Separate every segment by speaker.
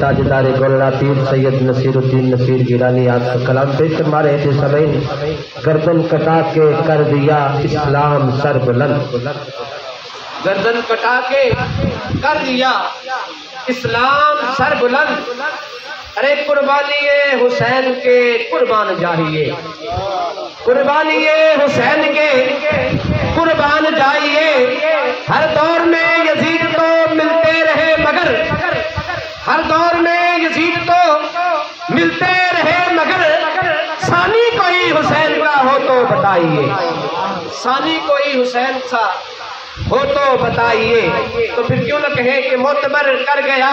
Speaker 1: ताजदार गोलना पीर सैयद नसीरुद्दीन नसीर गिलानी आपका कलाम पेश फरमा रहे थे। सभी गर्दन कटा के कर दिया इस्लाम सर बुलंद,
Speaker 2: गर्दन कटा के कर दिया इस्लाम सर बुलंद। अरे कुर्बानी हुसैन के कुर्बान जाइए, कुर्बानी हुसैन के कुर्बान जाइए। हर दौर में यजीद तो मिलते रहे मगर, हर दौर में यजीद तो मिलते रहे मगर, सानी कोई हुसैन का हो तो बताइए, सानी कोई हुसैन सा हो तो बताइए। तो फिर क्यों न कहे कि मोतबर कर गया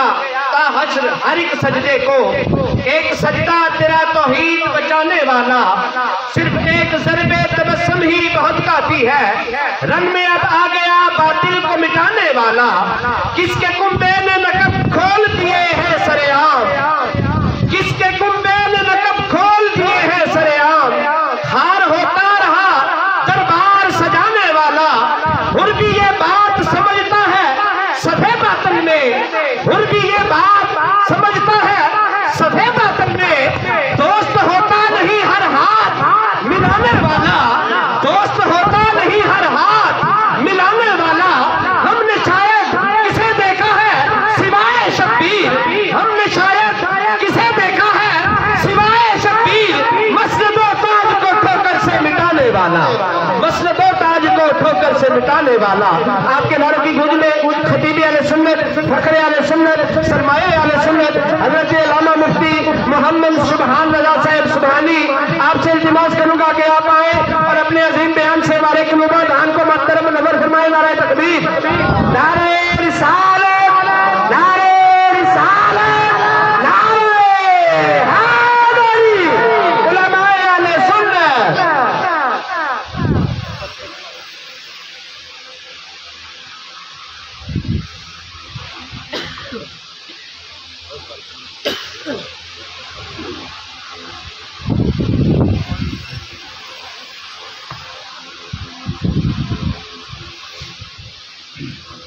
Speaker 2: ता हश्र हर एक सजदे को, एक सजदा तेरा तौहीद बचाने वाला, सिर्फ एक ज़रबे तबस्सुम ही बहुत काफी है। रंग में अब आ गया बातिल को मिटाने वाला, किसके कुंबे ने नकब खोल दिए हैं सरेआम, किसके कुंबे ने नकब खोल दिए हैं सरेआम। हार होता रहा दरबार सजाने वाला, हुर भी ये बात समझता है सफे बातन में, हुर भी ये बात समझता है सफे बातन में। दोस्त होता नहीं हर हाथ मिलाने वाला, दोस्त होता नहीं हर हाथ मिलाने वाला। हमने शायद किसे देखा है सिवाय शब्बीर, हमने शायद किसे देखा है सिवाय शब्बीर। मस्जिदों ताज को ठोकर से मिटाने वाला, मस्जिदों ताज को ठोकर से मिटाने वाला। आपके नारे की गूंज में खतीब आले सुन्नत, फखरे आले सुन्नत, सरमाए आले सुन्नत हजरत अल्लामा मुफ्ती मोहम्मद सुबहान रजा साहब सुबहानी, आपसे इल्तिमास करूंगा कि आप आए और अपने अजीम बयान से हमारे धान को महतरम नजर फरमाए। नारे तकबीर, नारे रिसालत, नारे रिसालत, नारे हैदरी, उलमाए आले सुन्नत।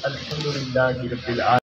Speaker 1: अल्हम्दुलिल्लाह रब्बिल आलमीन।